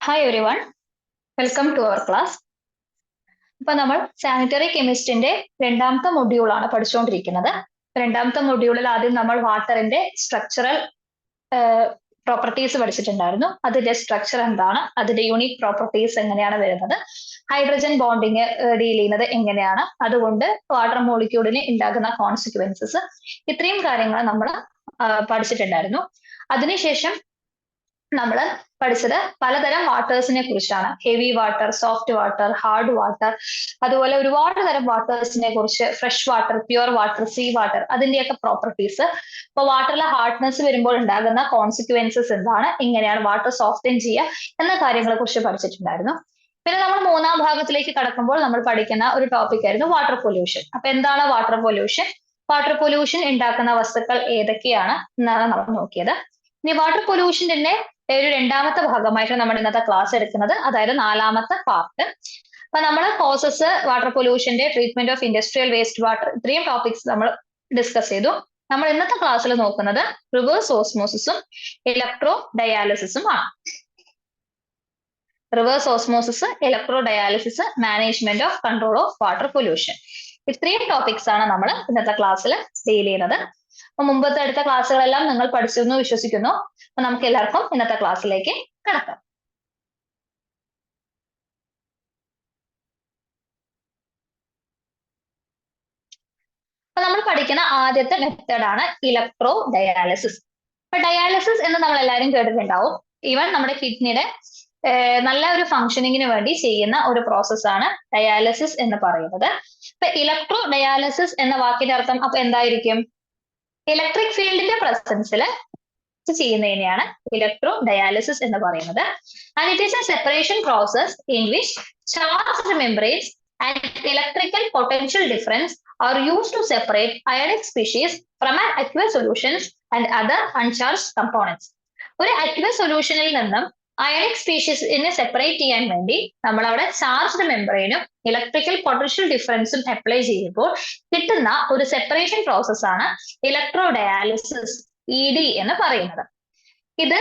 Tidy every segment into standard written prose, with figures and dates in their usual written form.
Hi everyone, welcome to our class. ഇപ്പൊ നമ്മൾ sanitary കെമിസ്ട്രിന്റെ രണ്ടാമത്തെ മൊഡ്യൂളാണ് പഠിച്ചുകൊണ്ടിരിക്കുന്നത്. രണ്ടാമത്തെ മൊഡ്യൂളിൽ ആദ്യം നമ്മൾ വാട്ടറിന്റെ സ്ട്രക്ചറൽ പ്രോപ്പർട്ടീസ് പഠിച്ചിട്ടുണ്ടായിരുന്നു. അതിന്റെ സ്ട്രക്ചർ എന്താണ്, അതിന്റെ യൂണിക് പ്രോപ്പർട്ടീസ് എങ്ങനെയാണ് വരുന്നത്, ഹൈഡ്രജൻ ബോണ്ടിങ് ഡീൽ ചെയ്യുന്നത് എങ്ങനെയാണ്, അതുകൊണ്ട് വാട്ടർ മോളിക്യൂളിന് ഉണ്ടാകുന്ന കോൺസിക്വൻസസ്, ഇത്രയും കാര്യങ്ങൾ നമ്മൾ പഠിച്ചിട്ടുണ്ടായിരുന്നു. അതിനുശേഷം നമ്മൾ പഠിച്ചത് പലതരം വാട്ടേഴ്സിനെ കുറിച്ചാണ്. Heavy water, soft water, hard water, അതുപോലെ ഒരുപാട് തരം വാട്ടേഴ്സിനെ കുറിച്ച്, fresh water, pure water, sea water, അതിന്റെയൊക്കെ പ്രോപ്പർട്ടീസ്. ഇപ്പൊ വാട്ടറിലെ ഹാർഡ്നെസ് വരുമ്പോൾ ഉണ്ടാകുന്ന കോൺസിക്വൻസസ് എന്താണ്, എങ്ങനെയാണ് വാട്ടർ സോഫ്റ്റൻ ചെയ്യുക എന്ന കാര്യങ്ങളെ കുറിച്ച് പഠിച്ചിട്ടുണ്ടായിരുന്നു. പിന്നെ നമ്മൾ മൂന്നാം ഭാഗത്തിലേക്ക് കടക്കുമ്പോൾ നമ്മൾ പഠിക്കുന്ന ഒരു ടോപ്പിക് ആയിരുന്നു വാട്ടർ പൊല്യൂഷൻ. അപ്പൊ എന്താണ് വാട്ടർ പൊല്യൂഷൻ, വാട്ടർ പൊല്യൂഷൻ ഉണ്ടാക്കുന്ന വസ്തുക്കൾ ഏതൊക്കെയാണ് എന്നാണ് നമ്മൾ നോക്കിയത്. ഇനി വാട്ടർ പൊല്യൂഷന്റെ ഒരു രണ്ടാമത്തെ ഭാഗമായിട്ട് നമ്മൾ ഇന്നത്തെ ക്ലാസ് എടുക്കുന്നത്, അതായത് നാലാമത്തെ പാർട്ട്. അപ്പൊ നമ്മൾ കോസസ്, വാട്ടർ പൊല്യൂഷന്റെ treatment of industrial waste water, ഇത്രയും ടോപ്പിക്സ് നമ്മൾ ഡിസ്കസ് ചെയ്തു. നമ്മൾ ഇന്നത്തെ ക്ലാസ്സിൽ നോക്കുന്നത് റിവേഴ്സ് ഓസ്മോസിസും ഇലക്ട്രോ ഡയാലിസിസും ആണ്. Reverse osmosis, electro dialysis, management of control of water pollution, ഇത്രയും ടോപ്പിക്സ് ആണ് നമ്മൾ ഇന്നത്തെ ക്ലാസ്സിൽ ഡീൽ ചെയ്യുന്നത്. അപ്പൊ മുമ്പത്തെ അടുത്ത ക്ലാസ്സുകളെല്ലാം നിങ്ങൾ പഠിച്ചെന്ന് വിശ്വസിക്കുന്നു. അപ്പൊ നമുക്ക് എല്ലാവർക്കും ഇന്നത്തെ ക്ലാസ്സിലേക്ക് കടക്കാം. അപ്പൊ നമ്മൾ പഠിക്കുന്ന ആദ്യത്തെ മെത്തേഡാണ് ഇലക്ട്രോ ഡയാലിസിസ്. അപ്പൊ ഡയാലിസിസ് എന്ന് നമ്മൾ എല്ലാവരും കേട്ടിട്ടുണ്ടാവും. ഈവൻ നമ്മുടെ കിഡ്നിയുടെ നല്ല ഒരു ഫംഗ്ഷനിങ്ങിന് വേണ്ടി ചെയ്യുന്ന ഒരു പ്രോസസ്സാണ് ഡയാലിസിസ് എന്ന് പറയുന്നത്. ഇപ്പൊ ഇലക്ട്രോ ഡയാലിസിസ് എന്ന വാക്കിന്റെ അർത്ഥം അപ്പൊ എന്തായിരിക്കും? ഇലക്ട്രിക് ഫീൽഡിന്റെ പ്രസൻസിൽ ചെയ്യുന്നതിനെയാണ് ഇലക്ട്രോ ഡയാലിസിസ് എന്ന് പറയുന്നത്. And it is A separation process in which charged membranes and electrical potential difference are used to separate ionic species from an aqueous solutions and other uncharged components. ഒരു aqueous സൊല്യൂഷനിൽ നിന്നും ionic സ്പീഷീസിനെ separate ചെയ്യാൻ വേണ്ടി നമ്മൾ അവിടെ charged മെംബ്രെയിനും electrical potential ഡിഫറൻസും apply ചെയ്യുമ്പോൾ കിട്ടുന്ന ഒരു സെപ്പറേഷൻ പ്രോസസ് ആണ് ഇലക്ട്രോ ഡയാലിസിസ്, ED എന്ന് പറയുന്നത്. ഇത്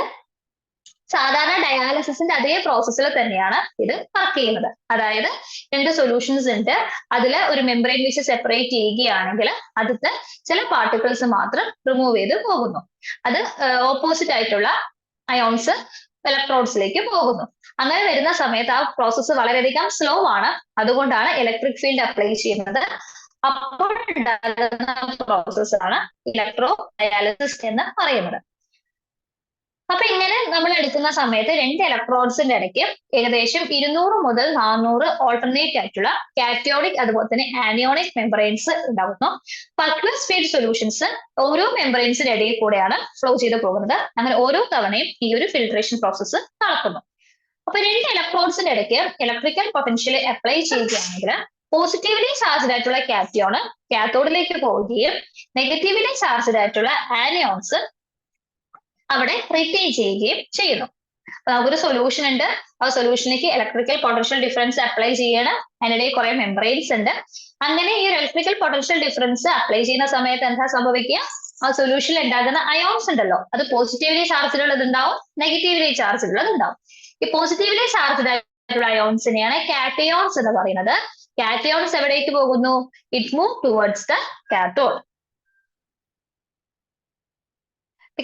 സാധാരണ ഡയാലിസിസിന്റെ അതേ പ്രോസസ്സിൽ തന്നെയാണ് ഇത് വർക്ക് ചെയ്യുന്നത്. അതായത് രണ്ട് സൊല്യൂഷൻസ് ഉണ്ട്, അതിൽ ഒരു മെംബ്രെയിൻ വെച്ച് സെപ്പറേറ്റ് ചെയ്യുകയാണെങ്കിൽ അതിലത്തെ ചില പാർട്ടിക്കിൾസ് മാത്രം റിമൂവ് ചെയ്ത് പോകുന്നു. അത് ഓപ്പോസിറ്റ് ആയിട്ടുള്ള അയോൺസ് ഇലക്ട്രോഡ്സിലേക്ക് പോകുന്നു. അങ്ങനെ വരുന്ന സമയത്ത് ആ പ്രോസസ്സ് വളരെയധികം സ്ലോ ആണ്. അതുകൊണ്ടാണ് ഇലക്ട്രിക് ഫീൽഡ് അപ്ലൈ ചെയ്യുന്നത്. അപ്പോൾ ഉണ്ടാകുന്ന പ്രോസസ് ആണ് ഇലക്ട്രോ ഡയാലിസിസ് എന്ന് പറയുന്നത്. അപ്പൊ ഇങ്ങനെ നമ്മൾ എടുക്കുന്ന സമയത്ത് രണ്ട് ഇലക്ട്രോഡ്സിന്റെ ഇടയ്ക്ക് ഏകദേശം 200 മുതൽ 400 ഓൾട്ടർനേറ്റ് ആയിട്ടുള്ള കാറ്റയോണിക് അതുപോലെ തന്നെ ആനിയോണിക് മെംബ്രെയിൻസ് ഉണ്ടാകുന്നു. അക്വസ് ഫീൽഡ് സൊല്യൂഷൻസ് ഓരോ മെംബ്രെയിൻസിന്റെ ഇടയിൽ കൂടെയാണ് ഫ്ലോ ചെയ്ത് പോകുന്നത്. അങ്ങനെ ഓരോ തവണയും ഈ ഒരു ഫിൽട്രേഷൻ പ്രോസസ്സ് നടക്കുന്നു. അപ്പൊ രണ്ട് ഇലക്ട്രോഡ്സിന്റെ ഇടയ്ക്ക് ഇലക്ട്രിക്കൽ പൊട്ടൻഷ്യൽ അപ്ലൈ ചെയ്യുകയാണെങ്കിൽ പോസിറ്റീവ്ലി ചാർജ്ഡ് ആയിട്ടുള്ള കാറ്റയോൺ കാത്തോഡിലേക്ക് പോവുകയും നെഗറ്റീവ്ലി ചാർജ്ഡ് ആയിട്ടുള്ള ആനിയോൺസ് അവിടെ റിറ്റെയിൻ ചെയ്യുകയും ചെയ്യുന്നു. അപ്പൊ നമുക്കൊരു സൊല്യൂഷൻ ഉണ്ട്, ആ സൊല്യൂഷനിലേക്ക് ഇലക്ട്രിക്കൽ പൊട്ടൻഷ്യൽ ഡിഫറൻസ് അപ്ലൈ ചെയ്യണം. അതിനിടയിൽ കുറെ മെംബ്രെയിൻസ് ഉണ്ട്. അങ്ങനെ ഈ ഇലക്ട്രിക്കൽ പൊട്ടൻഷ്യൽ ഡിഫറൻസ് അപ്ലൈ ചെയ്യുന്ന സമയത്ത് എന്താ സംഭവിക്കുക? ആ സൊല്യൂഷനിൽ ഉണ്ടാകുന്ന അയോൺസ് ഉണ്ടല്ലോ, അത് പോസിറ്റീവ്ലി ചാർജ്ഡ് ഉള്ളതുണ്ടാവും, നെഗറ്റീവ്ലി ചാർജ്ഡ് ഉള്ളതുണ്ടാവും. ഈ പോസിറ്റീവ്ലി ചാർജ്ഡ് ആയിട്ടുള്ള അയോൺസിനെയാണ് കാറ്റയോൺസ് എന്ന് പറയുന്നത്. കാറ്റയോൺസ് എവിടേക്ക് പോകുന്നു? It move towards the cathode.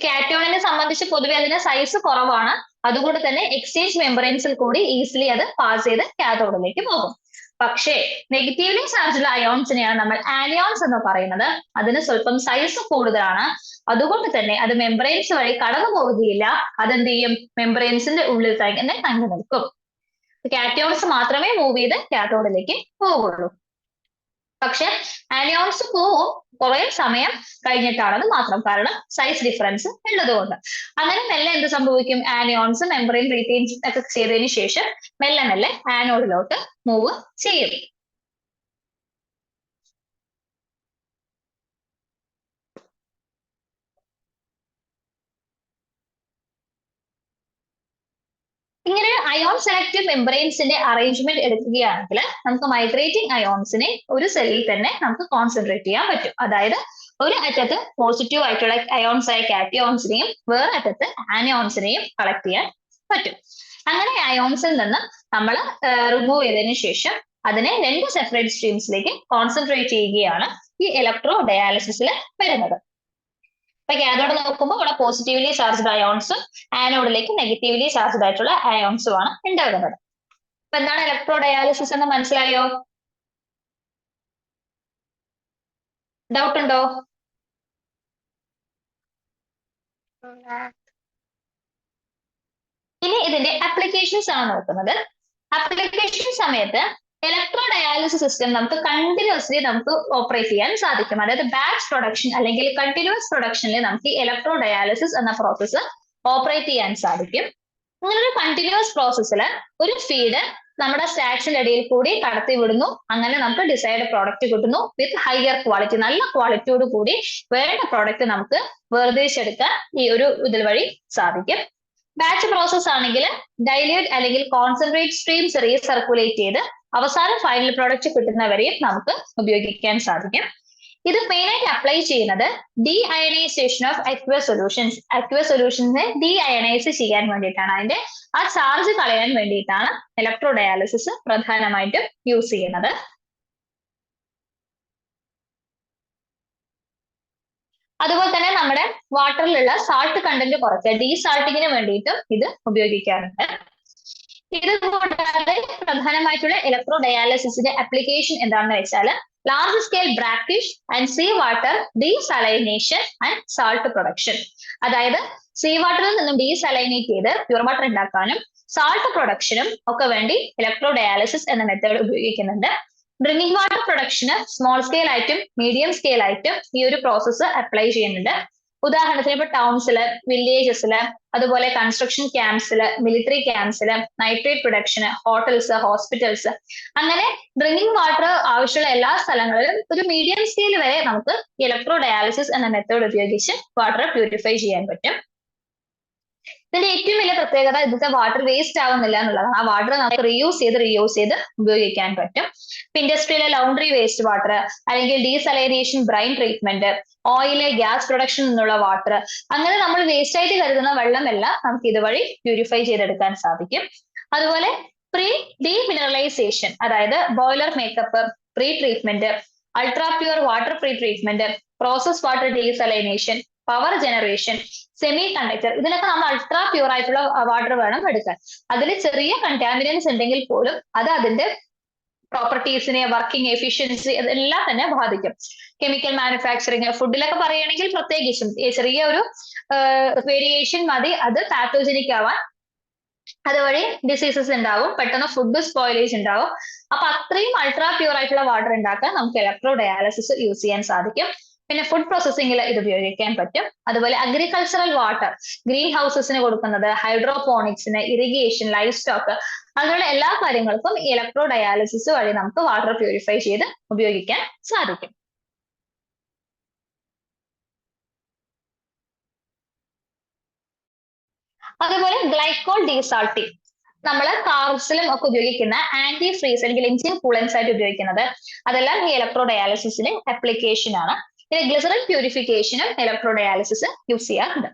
കാറ്റയോണിനെ സംബന്ധിച്ച് പൊതുവെ അതിന്റെ സൈസ് കുറവാണ്. അതുകൊണ്ട് തന്നെ എക്സ്ചേഞ്ച് മെംബ്രെയിൻസിൽ കൂടി ഈസിലി അത് പാസ് ചെയ്ത് കാത്തോഡിലേക്ക് പോകും. പക്ഷേ നെഗറ്റീവ്ലി ചാർജ്ഡ് അയോൺസിനെയാണ് നമ്മൾ ആനിയോൺസ് എന്ന് പറയുന്നത്. അതിന് സ്വല്പം സൈസ് കൂടുതലാണ്. അതുകൊണ്ട് തന്നെ അത് മെംബ്രെയിൻസ് വഴി കടന്നു പോവുകയില്ല. അതെന്ത് ചെയ്യും? മെംബ്രെയിൻസിന്റെ ഉള്ളിൽ തന്നെ തങ്ങി നിൽക്കും. കാറ്റയോൺസ് മാത്രമേ മൂവ് ചെയ്ത് കാത്തോഡിലേക്ക് പോകുള്ളൂ. പക്ഷെ ആനിയോൺസ് പോവും, കുറെ സമയം കഴിഞ്ഞിട്ടാണെന്ന് മാത്രം, കാരണം സൈസ് ഡിഫറൻസ് ഉള്ളതുകൊണ്ട്. അങ്ങനെ മെല്ലെ എന്ത് സംഭവിക്കും? ആനിയോൺസ് മെംബ്രെയിൻ റീറ്റെയിൻ ഒക്കെ ചെയ്തതിന് ശേഷം മെല്ലെ മെല്ലെ ആനോഡിലോട്ട് മൂവ് ചെയ്യും. ഇങ്ങനെ അയോൺ സെലക്റ്റീവ് മെംബ്രെയിൻസിന്റെ അറേഞ്ച്മെന്റ് എടുക്കുകയാണെങ്കിൽ നമുക്ക് മൈഗ്രേറ്റിംഗ് അയോൺസിനെ ഒരു സെല്ലിൽ തന്നെ നമുക്ക് കോൺസെൻട്രേറ്റ് ചെയ്യാൻ പറ്റും. അതായത് ഒരു അറ്റത്ത് പോസിറ്റീവ് ആയിട്ടുള്ള അയോൺസ് ആയ കാറ്റയോൺസിനെയും വേറെ അറ്റത്ത് ആനിയോൺസിനെയും കളക്ട് ചെയ്യാൻ പറ്റും. അങ്ങനെ അയോൺസിൽ നിന്ന് നമ്മൾ റിമൂവ് ചെയ്തതിനു ശേഷം അതിനെ രണ്ട് സെപ്പറേറ്റ് സ്ട്രീംസിലേക്ക് കോൺസെൻട്രേറ്റ് ചെയ്യുകയാണ് ഈ ഇലക്ട്രോ ഡയാലിസിസിൽ വരുന്നത്. ഇപ്പൊ കാഥോഡ് നോക്കുമ്പോൾ ഇവിടെ പോസിറ്റീവ്ലി ചാർജ്ഡ് അയോൺസും ആനോഡിലേക്ക് നെഗറ്റീവ്ലി ചാർജ്ഡ് ആയിട്ടുള്ള അയോൺസും ആണ് ഉണ്ടാകുന്നത്. അപ്പൊ എന്താണ് ഇലക്ട്രോ ഡയാലിസിസ് എന്ന് മനസ്സിലായോ? ഡൗട്ട് ഉണ്ടോ? ഇനി ഇതിന്റെ അപ്ലിക്കേഷൻസ് ആണ് നോക്കുന്നത്. അപ്ലിക്കേഷൻ സമയത്ത് ഇലക്ട്രോ ഡയാലിസിസ് സിസ്റ്റം നമുക്ക് കണ്ടിന്യൂസ്ലി നമുക്ക് ഓപ്പറേറ്റ് ചെയ്യാൻ സാധിക്കും. അതായത് ബാച്ച് പ്രൊഡക്ഷൻ അല്ലെങ്കിൽ കണ്ടിന്യൂസ് പ്രൊഡക്ഷനിൽ നമുക്ക് ഇലക്ട്രോ ഡയാലിസിസ് എന്ന പ്രോസസ്സ് ഓപ്പറേറ്റ് ചെയ്യാൻ സാധിക്കും. ഇങ്ങനൊരു കണ്ടിന്യൂസ് പ്രോസസ്സിൽ ഒരു ഫീഡ് നമ്മുടെ സ്റ്റാക്സിന്റെ ഇടയിൽ കൂടി കടത്തി വിടുന്നു. അങ്ങനെ നമുക്ക് ഡിസൈഡ് പ്രോഡക്റ്റ് കിട്ടുന്നു വിത്ത് ഹയർ ക്വാളിറ്റി, നല്ല ക്വാളിറ്റിയോട് കൂടി വേണ്ട പ്രോഡക്റ്റ് നമുക്ക് വേർതിരിച്ചെടുക്കാൻ ഈ ഒരു ഇതിൽ വഴി സാധിക്കും. ബാച്ച് പ്രോസസ് ആണെങ്കിൽ ഡൈല്യൂട്ട് അല്ലെങ്കിൽ കോൺസെൻട്രേറ്റ് സ്ട്രീംസ് റീസർക്കുലേറ്റ് ചെയ്ത് അവസാനം ഫൈനൽ പ്രോഡക്റ്റ് കിട്ടുന്നവരെയും നമുക്ക് ഉപയോഗിക്കാൻ സാധിക്കും. ഇത് മെയിൻ ആയിട്ട് അപ്ലൈ ചെയ്യുന്നത് deionisation of aqueous solutions. Aqueous സൊല്യൂഷൻസിനെ ഡി അയണൈസ് ചെയ്യാൻ വേണ്ടിയിട്ടാണ്, അതിന്റെ ആ ചാർജ് കളയാൻ വേണ്ടിയിട്ടാണ് ഇലക്ട്രോ ഡയാലിസിസ് പ്രധാനമായിട്ടും യൂസ് ചെയ്യുന്നത്. അതുപോലെ തന്നെ നമ്മുടെ വാട്ടറിലുള്ള സാൾട്ട് കണ്ടന്റ് കുറയ്ക്കുക, ഡീസാൾട്ടിങ്ങിന് വേണ്ടിയിട്ടും ഇത് ഉപയോഗിക്കാറുണ്ട്. ഇത് കൂടാതെ പ്രധാനമായിട്ടുള്ള ഇലക്ട്രോ ഡയാലിസിസിന്റെ അപ്ലിക്കേഷൻ എന്താണെന്ന് വെച്ചാൽ large scale brackish and sea water desalination and salt production. അതായത് സീ വാട്ടറിൽ നിന്നും ഡീസലൈനേറ്റ് ചെയ്ത് പ്യൂർ വാട്ടർ ഉണ്ടാക്കാനും സാൾട്ട് പ്രൊഡക്ഷനും ഒക്കെ വേണ്ടി ഇലക്ട്രോ ഡയാലിസിസ് എന്ന മെത്തേഡ് ഉപയോഗിക്കുന്നുണ്ട്. Drinking water production small scale ആയിട്ടും മീഡിയം സ്കെയിൽ ആയിട്ടും ഈ ഒരു പ്രോസസ്സ് അപ്ലൈ ചെയ്യുന്നുണ്ട്. ഉദാഹരണത്തിന് ഇപ്പൊ ടൗൺസില്, വില്ലേജസില്, അതുപോലെ കൺസ്ട്രക്ഷൻ ക്യാമ്പ്സില്, മിലിറ്ററി ക്യാമ്പ്സില്, നൈട്രേറ്റ് പ്രൊഡക്ഷന്, ഹോട്ടൽസ്, ഹോസ്പിറ്റൽസ്, അങ്ങനെ ഡ്രിങ്കിങ് വാട്ടർ ആവശ്യമുള്ള എല്ലാ സ്ഥലങ്ങളിലും ഒരു മീഡിയം സ്കെയിൽ വരെ നമുക്ക് ഇലക്ട്രോ ഡയാലിസിസ് എന്ന മെത്തേഡ് ഉപയോഗിച്ച് വാട്ടർ പ്യൂരിഫൈ ചെയ്യാൻ പറ്റും. ഇതിന്റെ ഏറ്റവും വലിയ പ്രത്യേകത ഇന്നത്തെ വാട്ടർ വേസ്റ്റ് ആവുന്നില്ല എന്നുള്ളതാണ്. ആ വാട്ടർ നമുക്ക് റീയൂസ് ചെയ്ത് ഉപയോഗിക്കാൻ പറ്റും. ഇൻഡസ്ട്രിയിലെ ലൗണ്ടറി വേസ്റ്റ് വാട്ടർ, അല്ലെങ്കിൽ desalination brine treatment, oil, gas production നിന്നുള്ള വാട്ടർ, അങ്ങനെ നമ്മൾ വേസ്റ്റ് ആയിട്ട് കരുതുന്ന വെള്ളമെല്ലാം നമുക്ക് ഇതുവഴി പ്യൂരിഫൈ ചെയ്തെടുക്കാൻ സാധിക്കും. അതുപോലെ പ്രീ ഡീമിനറലൈസേഷൻ, അതായത് boiler makeup, pre treatment, ultra pure water pre treatment, process water desalination, power generation, semi conductor, ഇതിനൊക്കെ നമ്മൾ അൾട്രാ പ്യൂർ ആയിട്ടുള്ള വാട്ടർ വേണം എടുക്കാൻ. അതിൽ ചെറിയ കണ്ടാമിനൻസ് ഉണ്ടെങ്കിൽ പോലും അത് അതിന്റെ പ്രോപ്പർട്ടീസിനെ, വർക്കിംഗ് എഫിഷ്യൻസി, അതെല്ലാം തന്നെ ബാധിക്കും. കെമിക്കൽ മാനുഫാക്ചറിങ്, ഫുഡിലൊക്കെ പറയുകയാണെങ്കിൽ പ്രത്യേകിച്ചും ചെറിയ ഒരു വേരിയേഷൻ മതി അത് പാത്തോജനിക് ആവാൻ. അതുവഴി ഡിസീസസ് ഉണ്ടാവും, പെട്ടെന്ന് ഫുഡ് സ്പോയിലേജ് ഉണ്ടാവും. അപ്പൊ അത്രയും അൾട്രാ പ്യൂർ ആയിട്ടുള്ള വാട്ടർ ഉണ്ടാക്കാൻ നമുക്ക് ഇലക്ട്രോ ഡയാലിസിസ് യൂസ് ചെയ്യാൻ സാധിക്കും. പിന്നെ ഫുഡ് പ്രോസസ്സിംഗിൽ ഇത് ഉപയോഗിക്കാൻ പറ്റും. അതുപോലെ അഗ്രികൾച്ചറൽ വാട്ടർ, ഗ്രീൻ ഹൗസസിന് കൊടുക്കുന്നത്, ഹൈഡ്രോപോണിക്സിന്, ഇറിഗേഷൻ, ലൈഫ് സ്റ്റോക്ക്, അങ്ങനെയുള്ള എല്ലാ കാര്യങ്ങൾക്കും ഇലക്ട്രോ ഡയാലിസിസ് വഴി നമുക്ക് വാട്ടർ പ്യൂരിഫൈ ചെയ്ത് ഉപയോഗിക്കാൻ സാധിക്കും. അതുപോലെ ഗ്ലൈക്കോൾ ഡീസാൾട്ടിങ്, നമ്മൾ കാർസിലും ഒക്കെ ഉപയോഗിക്കുന്ന ആന്റി ഫ്രീസ് അല്ലെങ്കിൽ എഞ്ചിൻ കൂളൻസ് ആയിട്ട് ഉപയോഗിക്കുന്നത്, അതെല്ലാം ഈ ഇലക്ട്രോ ഡയാലിസിസിന് അപ്ലിക്കേഷൻ ആണ്. പിന്നെ ഗ്ലിസറിൻ പ്യൂരിഫിക്കേഷനും ഇലക്ട്രോ ഡയാലിസിസ് യൂസ് ചെയ്യാറുണ്ട്.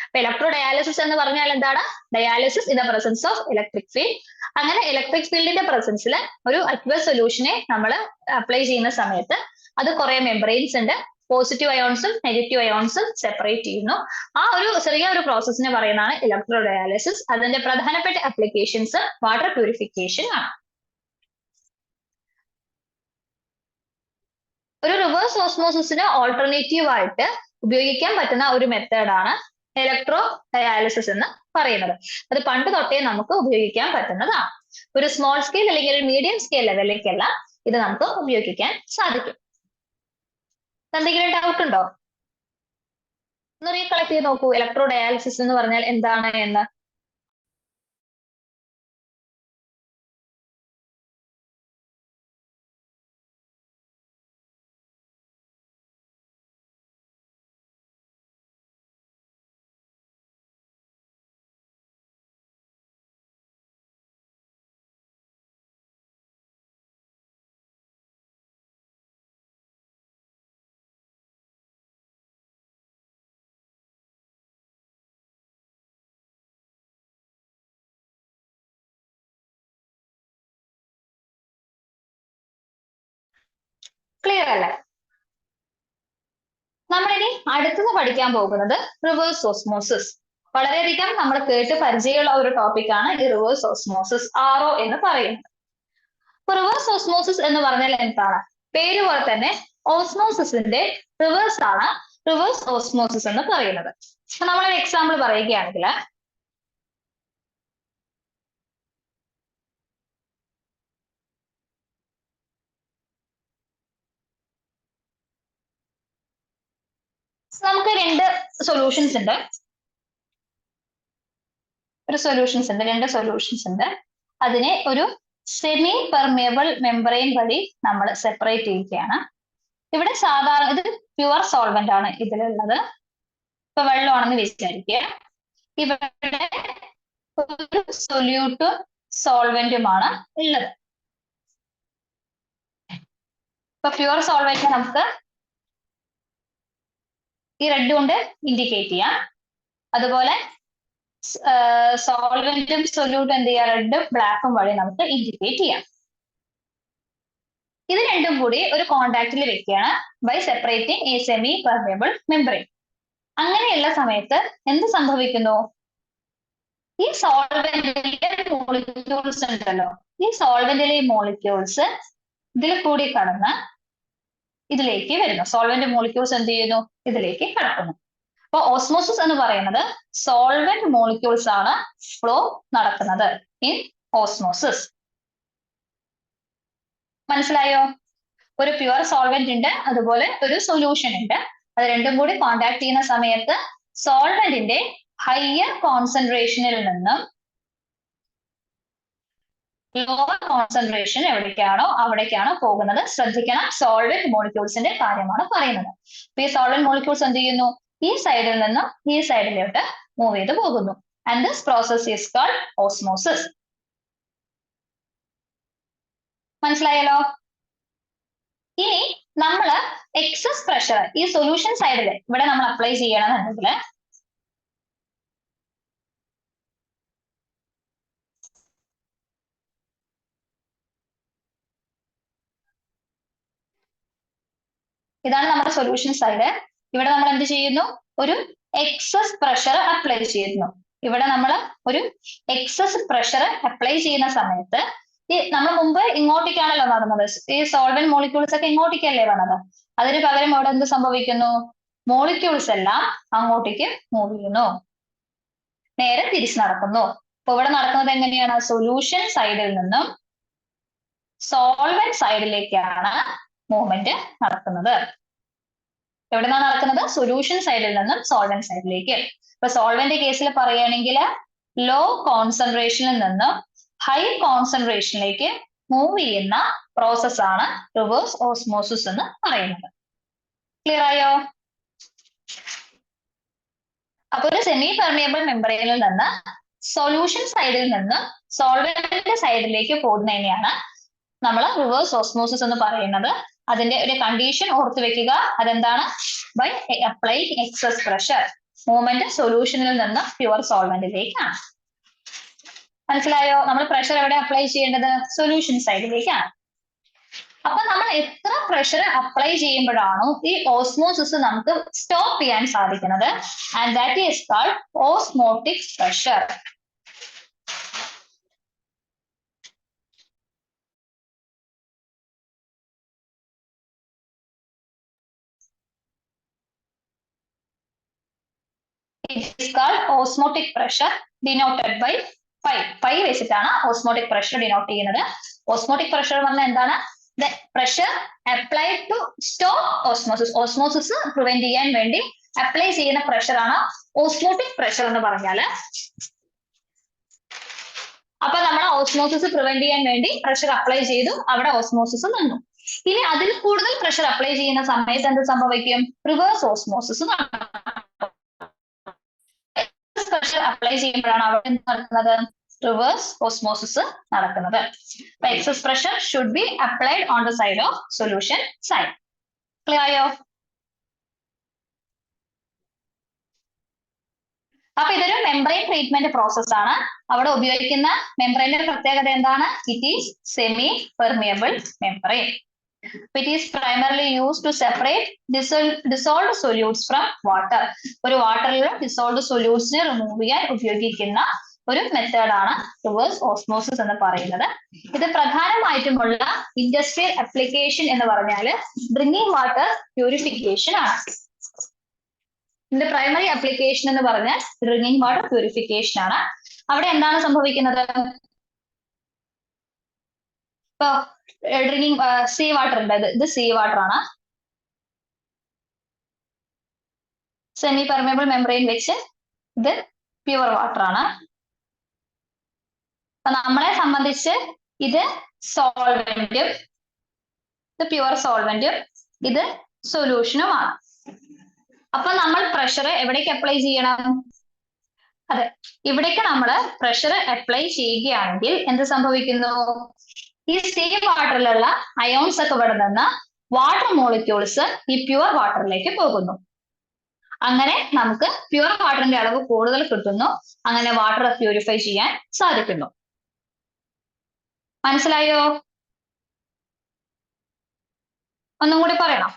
അപ്പൊ ഇലക്ട്രോ ഡയാലിസിസ് എന്ന് പറഞ്ഞാൽ എന്താണ്? Dialysis in the presence of electric field. അങ്ങനെ ഇലക്ട്രിക് ഫീൽഡിന്റെ പ്രസൻസിൽ ഒരു അക്വസ് സൊല്യൂഷനെ നമ്മൾ അപ്ലൈ ചെയ്യുന്ന സമയത്ത് അത് കുറെ മെംബ്രെയിൻസ് ഉണ്ട്, പോസിറ്റീവ് അയോൺസും നെഗറ്റീവ് അയോൺസും സെപ്പറേറ്റ് ചെയ്യുന്നു. ആ ഒരു ചെറിയ ഒരു പ്രോസസ്സിനെ പറയുന്നതാണ് ഇലക്ട്രോ ഡയാലിസിസ്. അതിന്റെ പ്രധാനപ്പെട്ട അപ്ലിക്കേഷൻസ് വാട്ടർ പ്യൂരിഫിക്കേഷൻ ആണ്. ഒരു റിവേഴ്സ് ഓസ്മോസിന് ഓൾട്ടർനേറ്റീവ് ആയിട്ട് ഉപയോഗിക്കാൻ പറ്റുന്ന ഒരു മെത്തേഡാണ് ഇലക്ട്രോ ഡയാലിസിസ് എന്ന് പറയുന്നത്. അത് പണ്ട് തൊട്ടേ നമുക്ക് ഉപയോഗിക്കാൻ പറ്റുന്നതാണ്. ഒരു സ്മോൾ സ്കെയിൽ അല്ലെങ്കിൽ ഒരു മീഡിയം സ്കെയിൽ ലെവലിലേക്കല്ല ഇത് നമുക്ക് ഉപയോഗിക്കാൻ സാധിക്കും. എന്തെങ്കിലും ഡൗട്ട് ഉണ്ടോ? ഒന്ന് റീകളക്ട് ചെയ്ത് നോക്കൂ, ഇലക്ട്രോ ഡയാലിസിസ് എന്ന് പറഞ്ഞാൽ എന്താണ് എന്ന്. ക്ലിയർ അല്ലേ? നമ്മളിനി അടുത്തത് പഠിക്കാൻ പോകുന്നത് റിവേഴ്സ് ഓസ്മോസിസ്. വളരെയധികം നമ്മൾ കേട്ട് പരിചയമുള്ള ഒരു ടോപ്പിക്കാണ് ഈ റിവേഴ്സ് ഓസ്മോസിസ്, RO എന്ന് പറയുന്നത്. റിവേഴ്സ് ഓസ്മോസിസ് എന്ന് പറഞ്ഞാൽ എന്താണ്? പേര് പോലെ തന്നെ ഓസ്മോസിസിന്റെ റിവേഴ്സ് ആണ് റിവേഴ്സ് ഓസ്മോസിസ് എന്ന് പറയുന്നത്. നമ്മളൊരു എക്സാമ്പിൾ പറയുകയാണെങ്കിൽ, നമുക്ക് രണ്ട് സൊല്യൂഷൻസ് ഉണ്ട്. രണ്ട് സൊല്യൂഷൻസ് ഉണ്ട്. അതിനെ ഒരു സെമി പെർമിയബിൾ മെമ്പറൈൻ വഴി നമ്മൾ സെപ്പറേറ്റ് ചെയ്യുകയാണ്. ഇവിടെ സാധാരണ ഇത് പ്യുവർ സോൾവെന്റ് ആണ് ഇതിലുള്ളത്. ഇപ്പൊ വെള്ളമാണെന്ന് വിചാരിക്കുക. ഇവിടെ ഒരു സൊല്യൂട്ടും സോൾവെന്റുമാണ് ഉള്ളത്. ഇപ്പൊ പ്യുവർ സോൾവെന്റ് നമുക്ക് ഈ റെഡ് കൊണ്ട് ഇൻഡിക്കേറ്റ് ചെയ്യാം. അതുപോലെ സോൾവെന്റും സൊല്യൂട്ടും എന്ത് ചെയ്യാം? റെഡും ബ്ലാക്കും വഴി നമുക്ക് ഇൻഡിക്കേറ്റ് ചെയ്യാം. ഇത് രണ്ടും കൂടി ഒരു കോണ്ടാക്റ്റിൽ വെക്കുകയാണ് by separating a semi permeable membrane. അങ്ങനെയുള്ള സമയത്ത് എന്ത് സംഭവിക്കുന്നു? ഈ സോൾവെന്റിലെ മോളിക്യൂൾസ് ഉണ്ടല്ലോ, ഈ സോൾവെന്റിലെ മോളിക്യൂൾസ് ഇതിൽ കൂടി കടന്ന് ഇതിലേക്ക് വരുന്നു. സോൾവെന്റ് മോളിക്യൂൾസ് എന്ത് ചെയ്യുന്നു? ഇതിലേക്ക് കടക്കുന്നു. അപ്പൊ ഓസ്മോസിസ് എന്ന് പറയുന്നത് സോൾവെന്റ് മോളിക്യൂൾസ് ആണ് ഫ്ലോ നടക്കുന്നത് ഇൻ ഓസ്മോസിസ്. മനസ്സിലായോ? ഒരു പ്യുവർ സോൾവെന്റ് ഉണ്ട്, അതുപോലെ ഒരു സൊല്യൂഷൻ ഉണ്ട്. അത് രണ്ടും കൂടി കോണ്ടാക്ട് ചെയ്യുന്ന സമയത്ത് സോൾവെന്റിന്റെ ഹയർ കോൺസെൻട്രേഷനിൽ നിന്നും ലോവർ കോൺസെൻട്രേഷൻ എവിടേക്കാണോ അവിടേക്കാണ് പോകുന്നത്. ശ്രദ്ധിക്കണം, സോൾവെന്റ് മോളിക്യൂൾസിന്റെ കാര്യമാണ് പറയുന്നത്. അപ്പൊ ഈ സോൾവെന്റ് മോളിക്യൂൾസ് എന്ത് ചെയ്യുന്നു? ഈ സൈഡിൽ നിന്നും ഈ സൈഡിലോട്ട് മൂവ് ചെയ്ത് പോകുന്നു. And this process is called osmosis. മനസ്സിലായല്ലോ? ഇനി നമ്മള് എക്സസ് പ്രഷർ ഈ സൊല്യൂഷൻ സൈഡിൽ ഇവിടെ നമ്മൾ അപ്ലൈ ചെയ്യണമെന്നുണ്ടെങ്കിൽ ഇതാണ് നമ്മുടെ സൊല്യൂഷൻ സൈഡ്. ഇവിടെ നമ്മൾ എന്ത് ചെയ്യുന്നു? ഒരു എക്സസ് പ്രഷർ അപ്ലൈ ചെയ്യുന്നു. ഇവിടെ നമ്മൾ ഒരു എക്സസ് പ്രഷർ അപ്ലൈ ചെയ്യുന്ന സമയത്ത് ഈ നമ്മൾ മുമ്പ് ഇങ്ങോട്ടേക്കാണല്ലോ നടന്നത്. ഈ സോൾവെന്റ് മോളിക്യൂൾസ് ഒക്കെ ഇങ്ങോട്ടേക്കല്ലേ വന്നത്. അതിന് പകരം ഇവിടെ എന്ത് സംഭവിക്കുന്നു? മോളിക്യൂൾസ് എല്ലാം അങ്ങോട്ടേക്ക് മൂവ് ചെയ്യുന്നു, നേരെ തിരിച്ചു നടക്കുന്നു. അപ്പൊ ഇവിടെ നടക്കുന്നത് എങ്ങനെയാണ്? സൊല്യൂഷൻ സൈഡിൽ നിന്നും സോൾവെന്റ് സൈഡിലേക്കാണ് മൂവ്മെന്റ് നടക്കുന്നത്. എവിടെന്നാണ് നടക്കുന്നത്? സൊല്യൂഷൻ സൈഡിൽ നിന്നും സോൾവെന്റ് സൈഡിലേക്ക്. ഇപ്പൊ സോൾവെന്റ് കേസിൽ പറയുകയാണെങ്കിൽ ലോ കോൺസെൻട്രേഷനിൽ നിന്നും ഹൈ കോൺസെൻട്രേഷനിലേക്ക് മൂവ് ചെയ്യുന്ന പ്രോസസ് ആണ് റിവേഴ്സ് ഓസ്മോസിസ് എന്ന് പറയുന്നത്. ക്ലിയർ ആയോ? അപ്പൊ ഒരു സെമി പെർമിയബിൾ മെമ്പറൈനിൽ നിന്ന് സൊല്യൂഷൻ സൈഡിൽ നിന്ന് സോൾവെന്റ് സൈഡിലേക്ക് പോകുന്നതിനെയാണ് നമ്മൾ റിവേഴ്സ് ഓസ്മോസിസ് എന്ന് പറയുന്നത്. അതിന്റെ ഒരു കണ്ടീഷൻ ഓർത്ത് വെക്കുക. അതെന്താണ്? By applying excess pressure. Movement സൊല്യൂഷനിൽ നിന്ന് പ്യുവർ സോൾവെന്റിലേക്കാണ്. മനസ്സിലായോ? നമ്മൾ പ്രഷർ എവിടെ അപ്ലൈ ചെയ്യേണ്ടത്? സൊല്യൂഷൻ സൈഡിലേക്കാണ്. അപ്പൊ നമ്മൾ എത്ര പ്രഷർ അപ്ലൈ ചെയ്യുമ്പോഴാണോ ഈ ഓസ്മോസിസ് നമുക്ക് സ്റ്റോപ്പ് ചെയ്യാൻ സാധിക്കുന്നത്? And that is called osmotic pressure. It is called osmotic pressure denoted by phi. Phi വെച്ചിട്ടാണ് ഓസ്മോട്ടിക് പ്രഷർ ഡിനോട്ട് ചെയ്യുന്നത്. ഓസ്മോട്ടിക് പ്രഷർ എന്ന് പറഞ്ഞാൽ എന്താണ്? The pressure applied to stop osmosis. Osmosis prevent ചെയ്യാൻ വേണ്ടി അപ്ലൈ ചെയ്യുന്ന പ്രഷർ ആണ് ഓസ്മോട്ടിക് പ്രഷർ എന്ന് പറഞ്ഞാല്. അപ്പൊ നമ്മൾ ഓസ്മോസിസ് പ്രിവെന്റ് ചെയ്യാൻ വേണ്ടി പ്രഷർ അപ്ലൈ ചെയ്തു, അവിടെ ഓസ്മോസിസ് നിന്നു. ഇനി അതിൽ കൂടുതൽ പ്രഷർ അപ്ലൈ ചെയ്യുന്ന സമയത്ത് എന്ത് സംഭവിക്കും? റിവേഴ്സ് ഓസ്മോസിസ് പ്രഷർ അപ്ലൈ ചെയ്യുമ്പോഴാണ് അവിടെ എന്ത് നടക്കുന്നത്? റിവേഴ്സ് ഓസ്മോസിസ് നടക്കുന്നത്. Excess pressure should be applied on the side of solution side. Clear ആയോ? അപ്പൊ ഇതൊരു മെംബ്രെയിൻ ട്രീറ്റ്മെന്റ് പ്രോസസ് ആണ്. അവിടെ ഉപയോഗിക്കുന്ന മെംബ്രെയിന്റെ പ്രത്യേകത എന്താണ്? It is semi permeable membrane. It is primarily used to separate dissolved solutes from water. ഒരു വാട്ടറിൽ ഡിസോൾവ്ഡ് സൊല്യൂട്ട്സിനെ റിമൂവ് ചെയ്യാൻ ഉപയോഗിക്കുന്ന ഒരു മെത്തേഡാണ് റിവേഴ്സ് ഓസ്മോസിസ് എന്ന് പറയുന്നത്. ഇത് പ്രധാനമായിട്ടുമുള്ള ഇൻഡസ്ട്രിയൽ അപ്ലിക്കേഷൻ എന്ന് പറഞ്ഞാൽ ഡ്രിങ്കിങ് വാട്ടർ പ്യൂരിഫിക്കേഷൻ ആണ്. ഇതിന്റെ പ്രൈമറി അപ്ലിക്കേഷൻ എന്ന് പറഞ്ഞാൽ ഡ്രിങ്കിങ് വാട്ടർ പ്യൂരിഫിക്കേഷൻ ആണ്. അവിടെ എന്താണ് സംഭവിക്കുന്നത്? ഇപ്പൊ ഡ്രിങ്കിങ് സീ വാട്ടർ ഉണ്ട്, ഇത് സീ വാട്ടർ ആണ്. സെമി പെർമേബിൾ മെംബ്രെയിൻ വെച്ച് ഇത് പ്യുവർ വാട്ടർ ആണ്. അപ്പൊ നമ്മളെ സംബന്ധിച്ച് ഇത് സോൾവെന്റും ഇത് പ്യുവർ സോൾവെന്റും ഇത് സൊല്യൂഷനുമാണ്. അപ്പൊ നമ്മൾ പ്രഷർ എവിടേക്ക് അപ്ലൈ ചെയ്യണം? അതെ, ഇവിടേക്ക് നമ്മൾ പ്രഷർ അപ്ലൈ ചെയ്യുകയാണെങ്കിൽ എന്ത് സംഭവിക്കുന്നു? ഈ സീ വാട്ടറിലുള്ള അയോൺസ് ഒക്കെ ഇവിടെ നിന്ന് വാട്ടർ മോളിക്യൂൾസ് ഈ പ്യുവർ വാട്ടറിലേക്ക് പോകുന്നു. അങ്ങനെ നമുക്ക് പ്യുവർ വാട്ടറിന്റെ അളവ് കൂടുതൽ കിട്ടുന്നു. അങ്ങനെ വാട്ടർ പ്യൂരിഫൈ ചെയ്യാൻ സാധിക്കുന്നു. മനസ്സിലായോ? ഒന്നും കൂടി പറയണം.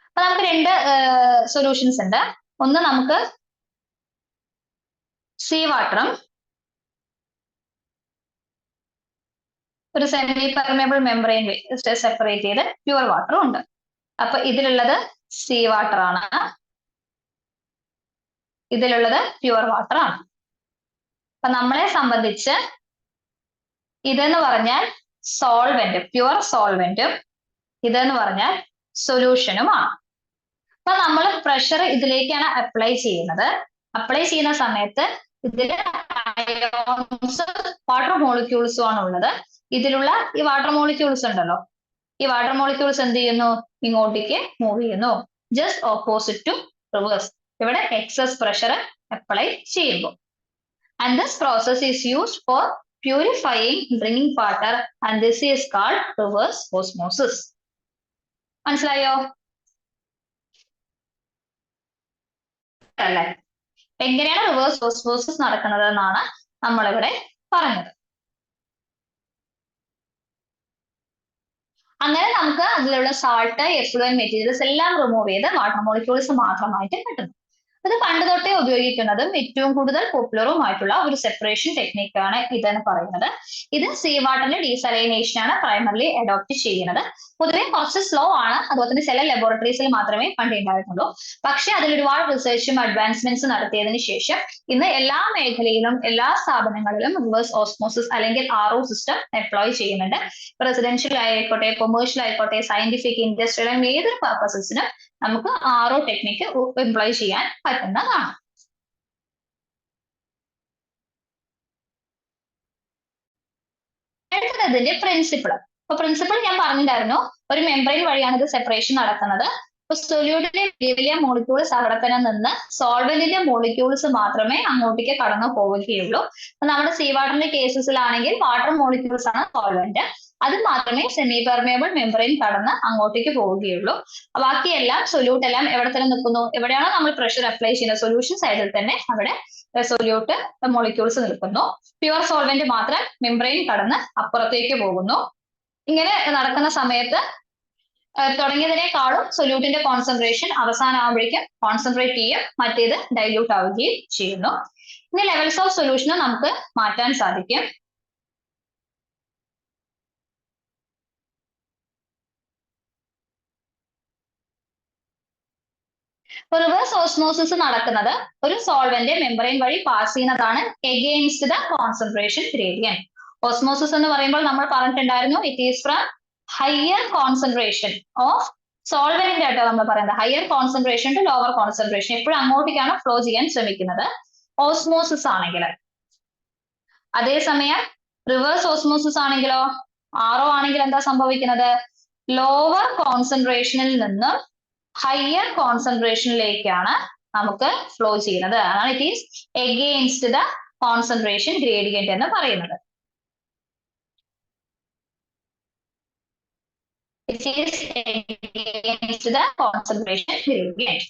അപ്പൊ നമുക്ക് രണ്ട് സൊല്യൂഷൻസ് ഉണ്ട്. ഒന്ന് നമുക്ക് സീ വാട്ടറും ഒരു സെമി പെർമേബിൾ മെംബ്രെയിൻ സെപ്പറേറ്റ് ചെയ്ത് പ്യുവർ വാട്ടറും ഉണ്ട്. അപ്പൊ ഇതിലുള്ളത് സീ വാട്ടർ ആണ്, ഇതിലുള്ളത് പ്യുവർ വാട്ടർ ആണ്. അപ്പൊ നമ്മളെ സംബന്ധിച്ച് ഇതെന്ന് പറഞ്ഞാൽ സോൾവെന്റ്, പ്യുവർ സോൾവെന്റും ഇതെന്ന് പറഞ്ഞാൽ സൊല്യൂഷനുമാണ്. അപ്പൊ നമ്മൾ പ്രഷർ ഇതിലേക്കാണ് അപ്ലൈ ചെയ്യുന്നത്. അപ്ലൈ ചെയ്യുന്ന സമയത്ത് ഇതിൽ വാട്ടർ മോളിക്യൂൾസും ആണ് ഉള്ളത്. ഇതിലുള്ള ഈ വാട്ടർ മോളിക്യൂൾസ് ഉണ്ടല്ലോ, ഈ വാട്ടർ മോളിക്യൂൾസ് എന്ത് ചെയ്യുന്നു? ഇങ്ങോട്ടേക്ക് മൂവ് ചെയ്യുന്നു. Just opposite to reverse. ഇവിടെ എക്സസ് പ്രഷർ അപ്ലൈ ചെയ്യുമ്പോൾ. And this process is used for purifying drinking water and this is called reverse osmosis. മനസ്സിലായോ? അല്ലേ? എങ്ങനെയാണ് റിവേഴ്സ് ഓസ്മോസിസ് നടക്കുന്നത് എന്നാണ് നമ്മളിവിടെ പറഞ്ഞത്. അങ്ങനെ നമുക്ക് അതിലുള്ള സാൾട്ട്, എഫ്ലുവന്റ് മെറ്റീരിയൽസ് എല്ലാം റിമൂവ് ചെയ്ത് വാട്ടർ മോളിക്യൂൾസ് മാത്രമായിട്ട് കിട്ടുന്നു. ഇത് പണ്ട് തൊട്ടേ ഉപയോഗിക്കുന്നതും ഏറ്റവും കൂടുതൽ പോപ്പുലറുമായിട്ടുള്ള ഒരു സെപ്പറേഷൻ ടെക്നിക്കാണ് ഇതെന്ന് പറയുന്നത്. ഇത് സീ വാട്ടറിന്റെ ഡീസലൈനേഷൻ ആണ് പ്രൈമറിലി അഡോപ്റ്റ് ചെയ്യുന്നത്. പൊതുവെ കുറച്ച് സ്ലോ ആണ്, അതുപോലെ തന്നെ ചില ലബോറട്ടറീസിൽ മാത്രമേ പണ്ട് ഉണ്ടായിരുന്നുള്ളൂ. പക്ഷെ അതിൽ ഒരുപാട് റിസർച്ചും അഡ്വാൻസ്മെന്റ്സ് നടത്തിയതിനു ശേഷം ഇന്ന് എല്ലാ മേഖലയിലും എല്ലാ സ്ഥാപനങ്ങളിലും റിവേഴ്സ് ഓസ്മോസിസ് അല്ലെങ്കിൽ RO സിസ്റ്റം എംപ്ലോയ് ചെയ്യുന്നുണ്ട്. റെസിഡൻഷ്യൽ ആയിക്കോട്ടെ, കൊമേഴ്ഷ്യൽ ആയിക്കോട്ടെ, സയന്റിഫിക്, ഇൻഡസ്ട്രിയൽ അങ്ങനെ ഏതൊരു പർപ്പസസിനും നമുക്ക് RO ടെക്നിക്ക് എംപ്ലോയ് ചെയ്യാൻ പറ്റുന്നതാണ്. അടുത്തതിന്റെ പ്രിൻസിപ്പിൾ. അപ്പൊ പ്രിൻസിപ്പിൾ ഞാൻ പറഞ്ഞിട്ടുണ്ടായിരുന്നു, ഒരു മെംബ്രെയിൻ വഴിയാണ് ഇത് സെപ്പറേഷൻ നടക്കുന്നത്. അപ്പൊ സൊല്യൂട്ടിലെ വലിയ വലിയ മോളിക്യൂൾസ് അവിടെ തന്നെ നിന്ന് സോൾവെന്റിന്റെ മോളിക്യൂൾസ് മാത്രമേ അങ്ങോട്ടേക്ക് കടന്നു പോവുകയുള്ളൂ. അപ്പൊ നമ്മുടെ സീ വാട്ടറിന്റെ കേസസിലാണെങ്കിൽ വാട്ടർ മോളിക്യൂൾസ് ആണ് സോൾവെന്റ്, അത് മാത്രമേ സെമി പെർമിയബിൾ മെംബ്രെയിൻ കടന്ന് അങ്ങോട്ടേക്ക് പോവുകയുള്ളൂ. ബാക്കിയെല്ലാം സൊല്യൂട്ട് എല്ലാം എവിടെ തന്നെ നിൽക്കുന്നു? എവിടെയാണോ നമ്മൾ പ്രഷർ അപ്ലൈ ചെയ്യുന്ന സൊല്യൂഷൻ സൈഡിൽ തന്നെ അവിടെ സൊല്യൂട്ട് മോളിക്യൂൾസ് നിൽക്കുന്നു. പ്യുവർ സോൾവെന്റ് മാത്രം മെംബ്രെയിൻ കടന്ന് അപ്പുറത്തേക്ക് പോകുന്നു. ഇങ്ങനെ നടക്കുന്ന സമയത്ത് തുടങ്ങിയതിനേക്കാളും സൊല്യൂട്ടിന്റെ കോൺസെൻട്രേഷൻ അവസാനമാകുമ്പോഴേക്കും കോൺസെൻട്രേറ്റ് ചെയ്യും, മറ്റേത് ഡൈല്യൂട്ട് ആവുകയും ചെയ്യുന്നു. ഇനി ലെവൽസ് ഓഫ് സൊല്യൂഷനും നമുക്ക് മാറ്റാൻ സാധിക്കും. റിവേഴ്സ് ഓസ്മോസിസ് നടക്കുന്നത് ഒരു സോൾവെന്റ് മെംബ്രെയിൻ വഴി പാസ് ചെയ്യുന്നതാണ് against the concentration gradient. Osmosis എന്ന് പറയുമ്പോൾ നമ്മൾ പറഞ്ഞിട്ടുണ്ടായിരുന്നു, it is from higher concentration of solvent ആയിട്ടോ നമ്മൾ പറയുന്നത്, higher concentration to lower concentration. എപ്പോഴും അങ്ങോട്ടേക്കാണ് ഫ്ലോ ചെയ്യാൻ ശ്രമിക്കുന്നത് ഓസ്മോസിസ് ആണെങ്കിൽ. അതേസമയം റിവേഴ്സ് ഓസ്മോസിസ് ആണെങ്കിലോ, RO ആണെങ്കിൽ എന്താ സംഭവിക്കുന്നത്? ലോവർ കോൺസെൻട്രേഷനിൽ നിന്ന് ഹയർ കോൺസെൻട്രേഷനിലേക്കാണ് നമുക്ക് ഫ്ലോ ചെയ്യുന്നത്. അതാണ് it is against the concentration gradient എന്ന് പറയുന്നത്. It is against the concentration gradient.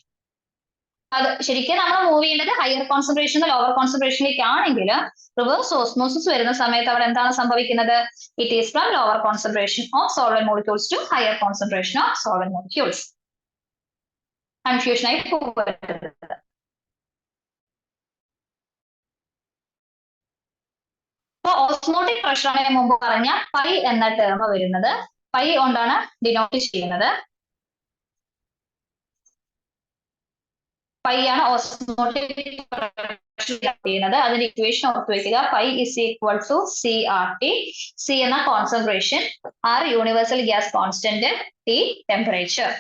അത് ശരിക്കും നമ്മൾ മൂവ് ചെയ്യേണ്ടത് ഹയർ കോൺസെൻട്രേഷൻ ലോവർ കോൺസെൻട്രേഷനിലേക്ക് ആണെങ്കിൽ റിവേഴ്സ് ഓസ്മോസിസ് വരുന്ന സമയത്ത് അവിടെ എന്താണ് സംഭവിക്കുന്നത്? It is from lower concentration of solvent molecules to higher concentration of solvent molecules. Confusion ആയി പോകരുത്. അപ്പൊ ഓസ്മോട്ടിക് പ്രഷർ ആണ് മുമ്പ് പറഞ്ഞ പൈ എന്ന ടേം വരുന്നത്. പൈ കൊണ്ടാണ് ഡിനോട്ട് ചെയ്യുന്നത്. പൈ ആണ് ഓസ്മോട്ടിക് ചെയ്യുന്നത്. അതിന്റെ ഇക്വേഷൻ ഓർത്ത് വെക്കുക. Pi is equal to C R T. C എന്ന concentration, R universal gas constant, T temperature.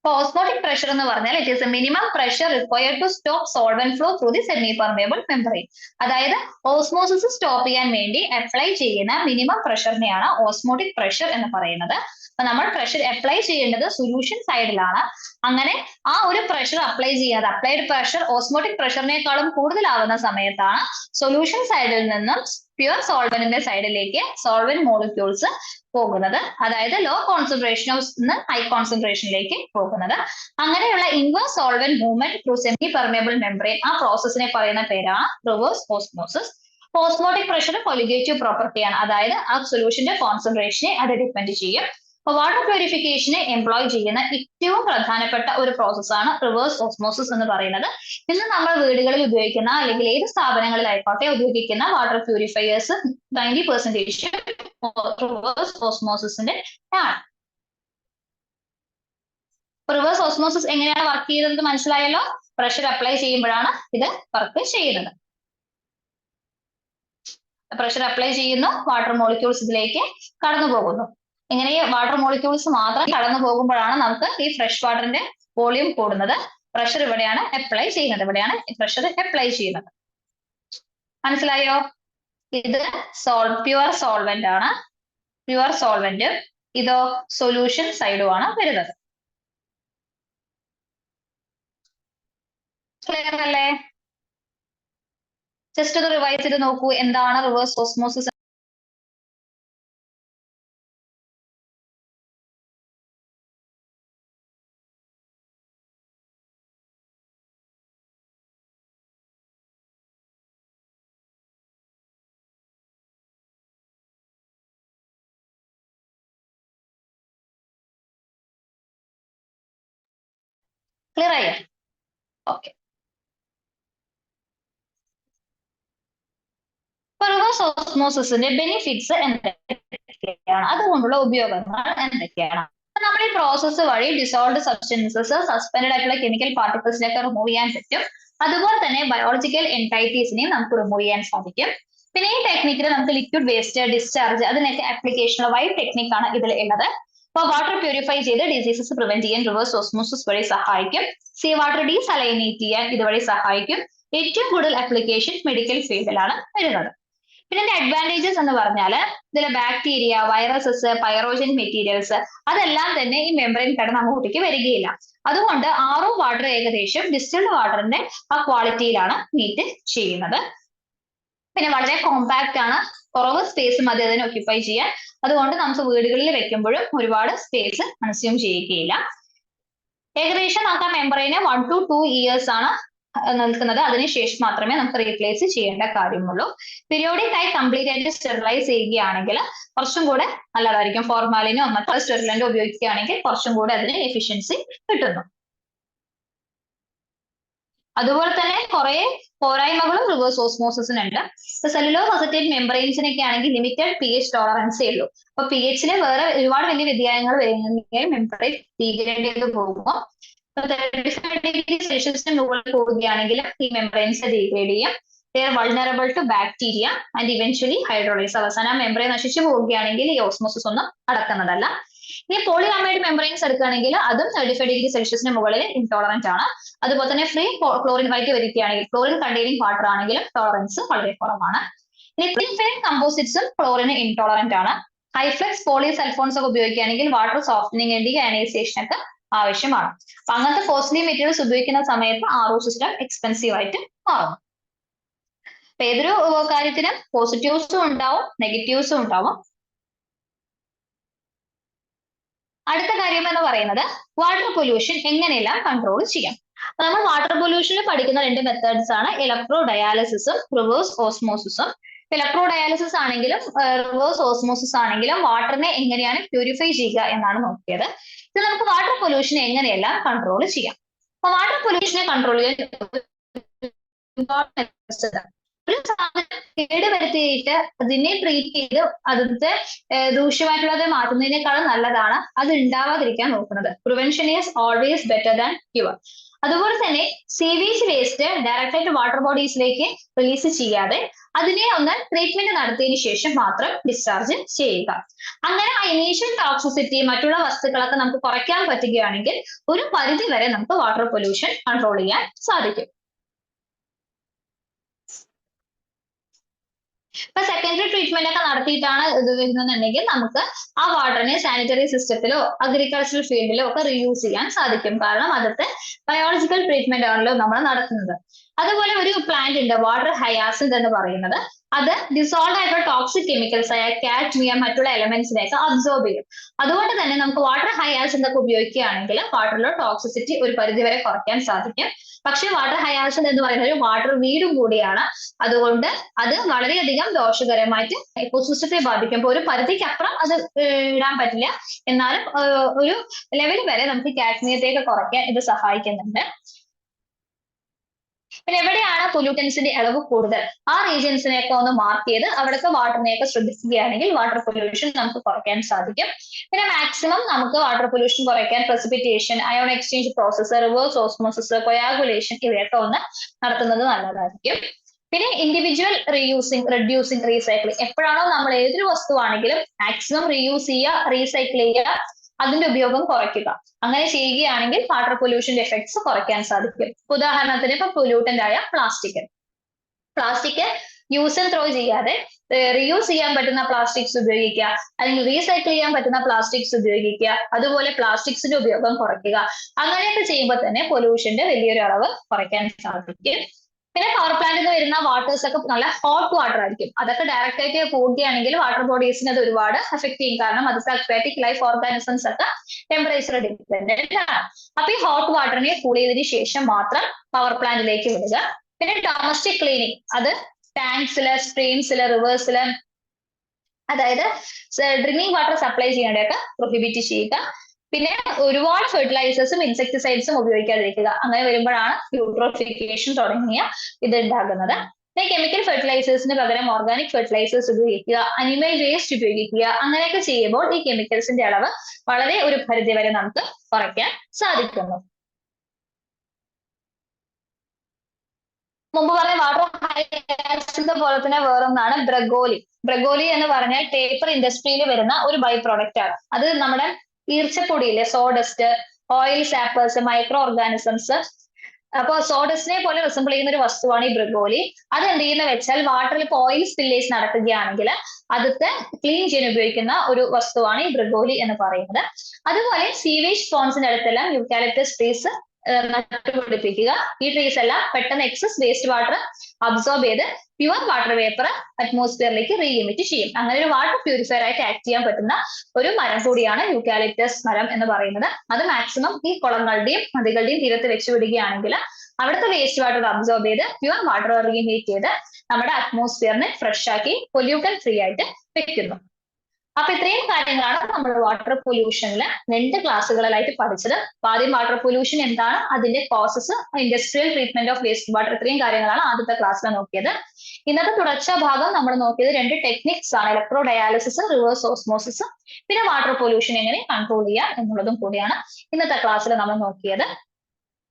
Osmotic pressure എന്ന് പറഞ്ഞാൽ it is a minimum pressure required to stop solvent flow through the semipermeable membrane. അതായത് osmosis stop ചെയ്യാൻ വേണ്ടി apply ചെയ്യുന്ന minimum പ്രഷറിനെയാണ് osmotic pressure എന്ന് പറയുന്നത്. അപ്പൊ നമ്മൾ പ്രഷർ അപ്ലൈ ചെയ്യേണ്ടത് സൊല്യൂഷൻ സൈഡിലാണ്. അങ്ങനെ ആ ഒരു പ്രഷർ അപ്ലൈ ചെയ്യുന്നത്, അപ്ലൈഡ് പ്രഷർ ഓസ്മോട്ടിക് പ്രഷറിനേക്കാളും കൂടുതലാവുന്ന സമയത്താണ് സൊല്യൂഷൻ സൈഡിൽ നിന്നും പ്യുവർ സോൾവെന്റിന്റെ സൈഡിലേക്ക് സോൾവെന്റ് മോളിക്യൂൾസ് പോകുന്നത്. അതായത് ലോ കോൺസെൻട്രേഷൻ നിന്ന് ഹൈ കോൺസെൻട്രേഷനിലേക്ക് പോകുന്നത്. അങ്ങനെയുള്ള inverse solvent movement through semi permeable membrane, ആ പ്രോസസ്സിനെ പറയുന്ന പേരാണ് reverse osmosis. Osmotic pressure colligative പ്രോപ്പർട്ടിയാണ്. അതായത് ആ സൊല്യൂഷന്റെ കോൺസെൻട്രേഷനെ അത് ഡിപ്പെൻഡ് ചെയ്യും. അപ്പൊ വാട്ടർ പ്യൂരിഫിക്കേഷനെ എംപ്ലോയ് ചെയ്യുന്ന ഏറ്റവും പ്രധാനപ്പെട്ട ഒരു പ്രോസസ്സാണ് റിവേഴ്സ് ഓസ്മോസിസ് എന്ന് പറയുന്നത്. ഇന്ന് നമ്മൾ വീടുകളിൽ ഉപയോഗിക്കുന്ന അല്ലെങ്കിൽ ഏത് സ്ഥാപനങ്ങളിലായിക്കോട്ടെ ഉപയോഗിക്കുന്ന വാട്ടർ പ്യൂരിഫയേഴ്സ് 90% റിവേഴ്സ് ഓസ്മോസിസിന്റെ ആണ്. റിവേഴ്സ് ഓസ്മോസിസ് എങ്ങനെയാണ് വർക്ക് ചെയ്യുന്നത് മനസ്സിലായല്ലോ. പ്രഷർ അപ്ലൈ ചെയ്യുമ്പോഴാണ് ഇത് വർക്ക് ചെയ്യുന്നത്. പ്രഷർ അപ്ലൈ ചെയ്യുന്നു, വാട്ടർ മോളിക്യൂൾസ് ഇതിലേക്ക് കടന്നു പോകുന്നു. ഇങ്ങനെ വാട്ടർ മോളിക്യൂൾസ് മാത്രം കടന്നു പോകുമ്പോഴാണ് നമുക്ക് ഈ ഫ്രഷ് വാട്ടറിന്റെ വോളിയം കൂടുന്നത്. പ്രഷർ ഇവിടെയാണ് അപ്ലൈ ചെയ്യുന്നത്. ഇവിടെയാണ് പ്രഷർ അപ്ലൈ ചെയ്യുന്നത്. മനസ്സിലായോ? ഇത് പ്യുവർ സോൾവെന്റ് ആണ്. Pure solvent. ഇതോ സൊല്യൂഷൻ സൈഡുമാണ് വരുന്നത്. ക്ലിയർ അല്ലേ? ജസ്റ്റ് ഒന്ന് റിവൈസ് ചെയ്ത് നോക്കൂ. എന്താണ് റിവേഴ്സ് ഓസ്മോസിസ്? ക്ലിയർ ആയോ? ഓക്കെ. റിവേഴ്സ് ഓസ്മോസിസിന്റെ ബെനിഫിറ്റ്സ് എന്തൊക്കെയാണ്, അതുകൊണ്ടുള്ള ഉപയോഗങ്ങൾ എന്തൊക്കെയാണ്? നമ്മൾ ഈ പ്രോസസ്സ് വഴി ഡിസോൾവ്ഡ് സബ്സ്റ്റൻസസ്, സസ്പെൻഡ് ആയിട്ടുള്ള കെമിക്കൽ പാർട്ടിക്കിൾസിനൊക്കെ റിമൂവ് ചെയ്യാൻ പറ്റും. അതുപോലെ തന്നെ ബയോളജിക്കൽ എൻടൈറ്റീസിനെയും നമുക്ക് റിമൂവ് ചെയ്യാൻ സാധിക്കും. പിന്നെ ഈ ടെക്നിക്കിൽ നമുക്ക് ലിക്വിഡ് വേസ്റ്റ് ഡിസ്ചാർജ് അതിനൊക്കെ ആപ്ലിക്കേഷൻ വൈഡ് ടെക്നിക്കാണ് ഇതിൽ ഉള്ളത്. അപ്പോൾ വാട്ടർ പ്യൂരിഫൈ ചെയ്ത് ഡിസീസസ് പ്രിവെന്റ് ചെയ്യാൻ റിവേഴ്സ് ഓസ്മോസിസ് വഴി സഹായിക്കും. സീ വാട്ടർ ഡീസലൈനേറ്റ് ചെയ്യാൻ ഇതുവഴി സഹായിക്കും. ഏറ്റവും കൂടുതൽ ആപ്ലിക്കേഷൻ മെഡിക്കൽ ഫീൽഡിലാണ് വരുന്നത്. പിന്നെ ഇതിന്റെ അഡ്വാൻറ്റേജസ് എന്ന് പറഞ്ഞാൽ ഇതിലെ ബാക്ടീരിയ, വൈറസസ്, പൈറോജൻ മെറ്റീരിയൽസ് അതെല്ലാം തന്നെ ഈ മെംബ്രെയിൻ കടന്ന് അങ്ങോട്ടേക്ക് വരികയില്ല. അതുകൊണ്ട് RO വാട്ടർ ഏകദേശം ഡിസ്റ്റിൽഡ് വാട്ടറിന്റെ ആ ക്വാളിറ്റിയിലാണ് മീറ്റ് ചെയ്യുന്നത്. പിന്നെ വളരെ കോമ്പാക്ട് ആണ്. കുറവ് സ്പേസ് മതി അതിനെ ഒക്യുപ്പൈ ചെയ്യാൻ. അതുകൊണ്ട് നമുക്ക് വീടുകളിൽ വെക്കുമ്പോഴും ഒരുപാട് സ്പേസ് കൺസ്യൂം ചെയ്യുകയില്ല. ഏകദേശം നമുക്ക് ആ മെംബ്രെയിന് 1 to 2 years ആണ് നിൽക്കുന്നത്. അതിനുശേഷം മാത്രമേ നമുക്ക് റീപ്ലേസ് ചെയ്യേണ്ട കാര്യമുള്ളൂ. പീരിയോഡിക് ആയി കംപ്ലീറ്റ് ആയിട്ട് സ്റ്റെറിലൈസ് ചെയ്യുകയാണെങ്കിൽ കുറച്ചും കൂടെ നല്ലതായിരിക്കും. ഫോർമാലിനോ മറ്റോ സ്റ്റെറിലന്റോ ഉപയോഗിക്കുകയാണെങ്കിൽ കുറച്ചും കൂടെ അതിന് എഫിഷ്യൻസി കിട്ടുന്നു. അതുപോലെ തന്നെ കുറെ പോരായ്മകളും റിവേഴ്സ് ഓസ്മോസിസിനുണ്ട്. സെല്ലുലോസ് അസറ്റേറ്റ് മെംബ്രെയിൻസിനൊക്കെ ആണെങ്കിൽ ലിമിറ്റഡ് pH ടോളറൻസേ ഉള്ളൂ. അപ്പൊ pH-ന് വേറെ ഒരുപാട് വലിയ വ്യതിയാനങ്ങൾ വരുന്നെങ്കിൽ മെംബ്രെയിൻ ഡീഗ്രേഡ് ചെയ്ത് പോകുമ്പോൾ 35°C മുകളിൽ പോവുകയാണെങ്കിൽ ഈ മെംബ്രെയിൻസ് ഡീഗ്രേഡ് ചെയ്യും. they are vulnerable to bacteria and eventually hydrolysis. അവസാനം മെംബ്രെയിൻ നശിച്ചു പോവുകയാണെങ്കിൽ ഈ ഓസ്മോസിസ് ഒന്നും നടക്കുന്നതല്ല. ഇനി പോളിഅമൈഡ് മെംബ്രെയിൻസ് എടുക്കുകയാണെങ്കിൽ അതും 35°C മുകളിൽ ഇൻടോളറന്റ് ആണ്. അതുപോലെ തന്നെ ഫ്രീ ക്ലോറിൻ ആയിട്ട് വരികയാണെങ്കിൽ ക്ലോറിൻ കണ്ടെയ്നിങ് വാട്ടർ ആണെങ്കിലും ടോളറൻസ് വളരെ കുറവാണ്. ഇനി പ്രീഫെയിൻ കമ്പോസിറ്റ്സും ക്ലോറിന് ഇൻടോളറന്റ് ആണ്. ഹൈഫ്ലക്സ് പോളിസൾഫോൺസ് ഒക്കെ ഉപയോഗിക്കുകയാണെങ്കിൽ വാട്ടർ സോഫ്റ്റനിങ് വേണ്ടി അയനൈസേഷൻ ഒക്കെ ആവശ്യമാണ്. അപ്പൊ അങ്ങനത്തെ കോസ്റ്റ്ലി മെറ്റീരിയൽസ് ഉപയോഗിക്കുന്ന സമയത്ത് RO സിസ്റ്റം എക്സ്പെൻസീവ് ആയിട്ട് മാറും. അപ്പൊ ഏതൊരു കാര്യത്തിനും പോസിറ്റീവ്സും ഉണ്ടാവും നെഗറ്റീവ്സും ഉണ്ടാവും. അടുത്ത കാര്യം എന്ന് പറയുന്നത് വാട്ടർ പൊല്യൂഷൻ എങ്ങനെയെല്ലാം കൺട്രോൾ ചെയ്യാം. നമ്മൾ വാട്ടർ പൊല്യൂഷനിൽ പഠിക്കുന്ന രണ്ട് മെത്തേഡ്സ് ആണ് ഇലക്ട്രോ ഡയാലിസിസും റിവേഴ്സ് ഓസ്മോസിസും. ഇലക്ട്രോ ഡയാലിസിസ് ആണെങ്കിലും റിവേഴ്സ് ഓസ്മോസിസ് ആണെങ്കിലും വാട്ടറിനെ എങ്ങനെയാണ് പ്യൂരിഫൈ ചെയ്യുക എന്നാണ് നോക്കിയത്. ഇത് നമുക്ക് വാട്ടർ പൊല്യൂഷൻ എങ്ങനെയെല്ലാം കൺട്രോൾ ചെയ്യാം. അപ്പൊ വാട്ടർ പൊല്യൂഷനെ കൺട്രോൾ ചെയ്യാൻ ഒരു സാധനം കേടുവരുത്തിയിട്ട് അതിനെ ട്രീറ്റ് ചെയ്ത് അതിന്റെ ദൂഷ്യമായിട്ടുള്ളത് മാറ്റുന്നതിനേക്കാളും നല്ലതാണ് അത് ഉണ്ടാവാതിരിക്കാൻ നോക്കുന്നത്. Prevention is always better than cure. അതുപോലെ തന്നെ സീവേജ് വേസ്റ്റ് ഡയറക്റ്റ് ആയിട്ട് വാട്ടർ ബോഡീസിലേക്ക് റിലീസ് ചെയ്യാതെ അതിനെ ഒന്ന് ട്രീറ്റ്മെന്റ് നടത്തിയതിനു ശേഷം മാത്രം ഡിസ്ചാർജ് ചെയ്യുക. അങ്ങനെ ആ ഇനീഷ്യൽ ടോക്സിസിറ്റി മറ്റുള്ള വസ്തുക്കളൊക്കെ നമുക്ക് കുറയ്ക്കാൻ പറ്റുകയാണെങ്കിൽ ഒരു പരിധി വരെ നമുക്ക് വാട്ടർ പൊല്യൂഷൻ കൺട്രോൾ ചെയ്യാൻ സാധിക്കും. ഇപ്പൊ സെക്കൻഡറി ട്രീറ്റ്മെന്റ് ഒക്കെ നടത്തിയിട്ടാണ് ഇത് വരുന്നുണ്ടെങ്കിൽ നമുക്ക് ആ വാട്ടറിനെ സാനിറ്ററി സിസ്റ്റത്തിലോ അഗ്രികൾച്ചറൽ ഫീൽഡിലോ ഒക്കെ റീയൂസ് ചെയ്യാൻ സാധിക്കും. കാരണം അതൊക്കെ ബയോളജിക്കൽ ട്രീറ്റ്മെന്റ് ആണല്ലോ നമ്മൾ നടത്തുന്നത്. അതുപോലെ ഒരു പ്ലാന്റ് ഉണ്ട് വാട്ടർ ഹയാസിൻത് എന്ന് പറയുന്നത്. അത് ഡിസോൾവ് ആയിട്ടുള്ള ടോക്സിക് കെമിക്കൽസ് ആയ കാഡ്മിയം മറ്റുള്ള എലമെന്റ്സിനെയൊക്കെ അബ്സോർബ് ചെയ്യും. അതുകൊണ്ട് തന്നെ നമുക്ക് വാട്ടർ ഹയാസിൻത് ഒക്കെ ഉപയോഗിക്കുകയാണെങ്കിൽ വാട്ടറിലെ ടോക്സിസിറ്റി ഒരു പരിധിവരെ കുറയ്ക്കാൻ സാധിക്കും. പക്ഷെ വാട്ടർ ഹയാസിൻത് എന്ന് പറയുന്നത് ഒരു വാട്ടർ വീടും കൂടിയാണ്. അതുകൊണ്ട് അത് വളരെയധികം ദോഷകരമായിട്ട് എക്കോസിസ്റ്റത്തെ ബാധിക്കുമ്പോൾ ഒരു പരിധിക്കപ്പുറം അത് ഇടാൻ പറ്റില്ല. എന്നാലും ഒരു ലെവൽ വരെ നമുക്ക് കാഡ്മിയത്തെയൊക്കെ കുറയ്ക്കാൻ ഇത് സഹായിക്കുന്നുണ്ട്. പിന്നെ എവിടെയാണ് പൊല്യൂട്ടൻസിന്റെ അളവ് കൂടുതൽ ആ റീജിയൻസിനെയൊക്കെ ഒന്ന് മാർക്ക് ചെയ്ത് അവിടുത്തെ വാട്ടറിനെയൊക്കെ ശ്രദ്ധിക്കുകയാണെങ്കിൽ വാട്ടർ പൊല്യൂഷൻ നമുക്ക് കുറയ്ക്കാൻ സാധിക്കും. പിന്നെ മാക്സിമം നമുക്ക് വാട്ടർ പൊല്യൂഷൻ കുറയ്ക്കാൻ precipitation, ion exchange process, reverse osmosis, coagulation ഇവയൊക്കെ ഒന്ന് നടത്തുന്നത് നല്ലതായിരിക്കും. പിന്നെ ഇൻഡിവിജ്വൽ റീയൂസിങ്, റെഡ്യൂസിങ്, റീസൈക്ലിംഗ്. എപ്പോഴാണോ നമ്മൾ ഏതൊരു വസ്തുവാണെങ്കിലും മാക്സിമം റീയൂസ് ചെയ്യുക, റീസൈക്കിൾ ചെയ്യുക, അതിന്റെ ഉപയോഗം കുറയ്ക്കുക. അങ്ങനെ ചെയ്യുകയാണെങ്കിൽ വാട്ടർ പൊല്യൂഷന്റെ എഫക്ട്സ് കുറയ്ക്കാൻ സാധിക്കും. ഉദാഹരണത്തിന് ഇപ്പൊ പൊല്യൂട്ടന്റ് ആയ പ്ലാസ്റ്റിക് യൂസ് ആൻഡ് ത്രോ ചെയ്യാതെ റീയൂസ് ചെയ്യാൻ പറ്റുന്ന പ്ലാസ്റ്റിക്സ് ഉപയോഗിക്കുക, അല്ലെങ്കിൽ റീസൈക്കിൾ ചെയ്യാൻ പറ്റുന്ന പ്ലാസ്റ്റിക്സ് ഉപയോഗിക്കുക. അതുപോലെ പ്ലാസ്റ്റിക്സിന്റെ ഉപയോഗം കുറയ്ക്കുക. അങ്ങനെയൊക്കെ ചെയ്യുമ്പോൾ തന്നെ പൊല്യൂഷന്റെ വലിയൊരു അളവ് കുറയ്ക്കാൻ സാധിക്കും. പിന്നെ പവർ പ്ലാന്റിൽ നിന്ന് വരുന്ന വാട്ടേഴ്സ് ഒക്കെ നല്ല ഹോട്ട് വാട്ടർ ആയിരിക്കും. അതൊക്കെ ഡയറക്റ്റ് ആയിട്ട് പോവുകയാണെങ്കിൽ വാട്ടർ ബോഡീസിന് അത് ഒരുപാട് എഫക്ട് ചെയ്യും. കാരണം അത് അക്വാറ്റിക് ലൈഫ് ഓർഗാനിസംസ് ഒക്കെ ടെമ്പറേച്ചർ ഡിപെൻഡന്റ് ആണ്. അപ്പൊ ഈ ഹോട്ട് വാട്ടറിനെ കൂൾ ചെയ്തതിനു ശേഷം മാത്രം പവർ പ്ലാന്റിലേക്ക് വിടുക. പിന്നെ ഡൊമസ്റ്റിക് ക്ലീനിങ്, അത് ടാങ്ക്സില്, സ്ട്രീംസില്, റിവേഴ്സില്, അതായത് ഡ്രിങ്കിങ് വാട്ടർ സപ്ലൈ ചെയ്യേണ്ടതൊക്കെ പ്രൊഹിബിറ്റ് ചെയ്യുക. പിന്നെ ഒരുപാട് ഫെർട്ടിലൈസേഴ്സും ഇൻസെക്ടിസൈഡ്സും ഉപയോഗിക്കാതിരിക്കുക. അങ്ങനെ വരുമ്പോഴാണ് യൂട്രോഫിക്കേഷൻ തുടങ്ങിയ ഇത് ഉണ്ടാകുന്നത്. പിന്നെ കെമിക്കൽ ഫെർട്ടിലൈസേഴ്സിന് പകരം ഓർഗാനിക് ഫെർട്ടിലൈസേഴ്സ് ഉപയോഗിക്കുക, അനിമൽ വേസ്റ്റ് ഉപയോഗിക്കുക. അങ്ങനെയൊക്കെ ചെയ്യുമ്പോൾ ഈ കെമിക്കൽസിന്റെ അളവ് വളരെ ഒരു പരിധി വരെ നമുക്ക് കുറയ്ക്കാൻ സാധിക്കുന്നു. മുമ്പ് പറഞ്ഞ വാട്ടർ ഹയാസിൻത് പോലെ തന്നെ വേറൊന്നാണ് ബ്രഗോലി. ബ്രഗോലി എന്ന് പറഞ്ഞാൽ പേപ്പർ ഇൻഡസ്ട്രിയിൽ വരുന്ന ഒരു ബൈ പ്രോഡക്റ്റ് ആണ്. അത് നമ്മുടെ ഈർച്ചപ്പൊടിയില്ലേ, സോഡസ്റ്റ്, ഓയിൽ സാപ്പേഴ്സ്, മൈക്രോ ഓർഗാനിസംസ്. അപ്പൊ സോഡസ്റ്റിനെ പോലെ റിസംബിൾ ചെയ്യുന്ന ഒരു വസ്തുവാണ് ഈ ബ്രഗോലി. അത് എന്ത് ചെയ്യുന്ന വെച്ചാൽ വാട്ടറിൽ ഇപ്പോൾ ഓയിൽ സ്പില്ലേജ് നടക്കുകയാണെങ്കിൽ അതൊക്കെ ക്ലീൻ ചെയ്യാൻ ഉപയോഗിക്കുന്ന ഒരു വസ്തുവാണ് ഈ ബ്രഗോലി എന്ന് പറയുന്നത്. അതുപോലെ സീവേജ് സ്പോൺസിന്റെ അടുത്തെല്ലാം യൂക്കാലിപ്റ്റസ് ട്രീസ് നട്ടുപിടിപ്പിക്കുക. ഈ ട്രീസ് എല്ലാം പെട്ടെന്ന് എക്സസ് വേസ്റ്റ് വാട്ടർ അബ്സോർബ് ചെയ്ത് പ്യുവർ വാട്ടർ വേപ്പർ അറ്റ്മോസ്ഫിയറിലേക്ക് റീഎമിറ്റ് ചെയ്യും. അങ്ങനെ ഒരു വാട്ടർ പ്യൂരിഫയർ ആയിട്ട് ആക്ട് ചെയ്യാൻ പറ്റുന്ന ഒരു മരം കൂടിയാണ് യൂക്കാലിപ്റ്റസ് മരം എന്ന് പറയുന്നത്. അത് മാക്സിമം ഈ കുളങ്ങളുടെയും നദികളുടെയും തീരത്ത് വെച്ച് വിടുകയാണെങ്കിൽ അവിടുത്തെ വേസ്റ്റ് വാട്ടർ അബ്സോർബ് ചെയ്ത് പ്യുവർ വാട്ടർ റീഹീറ്റ് ചെയ്ത് നമ്മുടെ അറ്റ്മോസ്ഫിയറിനെ ഫ്രഷ് ആക്കി പൊല്യൂട്ടൻ ഫ്രീ ആയിട്ട് വെക്കുന്നു. അപ്പൊ ഇത്രയും കാര്യങ്ങളാണ് നമ്മൾ വാട്ടർ പൊല്യൂഷനിൽ 2 ക്ലാസ്സുകളിലായിട്ട് പഠിച്ചത്. ആദ്യം വാട്ടർ പൊല്യൂഷൻ എന്താണ്, അതിന്റെ causes, industrial treatment of waste water, ഇത്രയും കാര്യങ്ങളാണ് ആദ്യത്തെ ക്ലാസ്സിൽ നോക്കിയത്. ഇന്നത്തെ തുടർച്ച ഭാഗം നമ്മൾ നോക്കിയത് 2 ടെക്നിക്സ് ആണ്, ഇലക്ട്രോ ഡയാലിസിസ്, റിവേഴ്സ് ഓസ്മോസിസ്. പിന്നെ വാട്ടർ പൊല്യൂഷൻ എങ്ങനെ കൺട്രോൾ ചെയ്യാം എന്നുള്ളതും കൂടിയാണ് ഇന്നത്തെ ക്ലാസ്സിൽ നമ്മൾ നോക്കിയത്.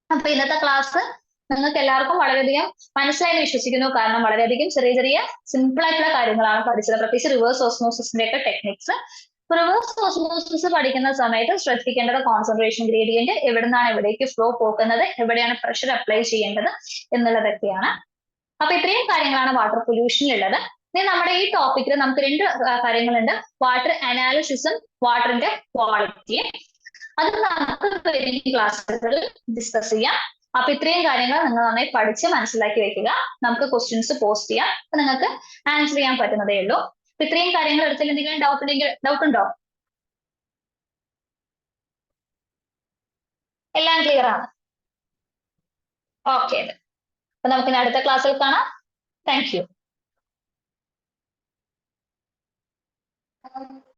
അപ്പൊ ഇന്നത്തെ ക്ലാസ് നിങ്ങൾക്ക് എല്ലാവർക്കും വളരെയധികം മനസ്സിലായി വിശ്വസിക്കുന്നു. കാരണം വളരെയധികം ചെറിയ ചെറിയ സിമ്പിൾ ആയിട്ടുള്ള കാര്യങ്ങളാണ് പഠിച്ചത്. പ്രത്യേകിച്ച് റിവേഴ്സ് ഓസ്മോസിന്റെ ഒക്കെ ടെക്നിക്സ്. റിവേഴ്സ് ഓസ്മോസിസ് പഠിക്കുന്ന സമയത്ത് ശ്രദ്ധിക്കേണ്ടത് കോൺസെൻട്രേഷൻ ഗ്രേഡിയന്റ്, എവിടുന്നാണ് എവിടേക്ക് ഫ്ലോ പോകുന്നത്, എവിടെയാണ് പ്രഷർ അപ്ലൈ ചെയ്യേണ്ടത് എന്നുള്ളതൊക്കെയാണ്. അപ്പൊ ഇത്രയും കാര്യങ്ങളാണ് വാട്ടർ പൊല്യൂഷനിൽ ഉള്ളത്. ഇനി നമ്മുടെ ഈ ടോപ്പിക്കിൽ നമുക്ക് 2 കാര്യങ്ങളുണ്ട്, വാട്ടർ അനാലിസിസും വാട്ടറിന്റെ ക്വാളിറ്റിയും. അത് നമുക്ക് വരുന്ന ക്ലാസ്സുകളിൽ ഡിസ്കസ് ചെയ്യാം. അപ്പൊ ഇത്രയും കാര്യങ്ങൾ നിങ്ങൾ നന്നായി പഠിച്ച് മനസ്സിലാക്കി വെക്കുക. നമുക്ക് ക്വസ്റ്റ്യൻസ് പോസ്റ്റ് ചെയ്യാം. അപ്പൊ നിങ്ങൾക്ക് ആൻസർ ചെയ്യാൻ പറ്റുന്നതേ ഉള്ളൂ. അപ്പൊ ഇത്രയും കാര്യങ്ങൾ എടുത്തിൽ എന്തെങ്കിലും ഡൗട്ട് ഉണ്ടോ? എല്ലാം ക്ലിയർ ആണ്? ഓക്കെ, അപ്പൊ നമുക്ക് ഇനി അടുത്ത ക്ലാസ്സിൽ കാണാം. Thank you.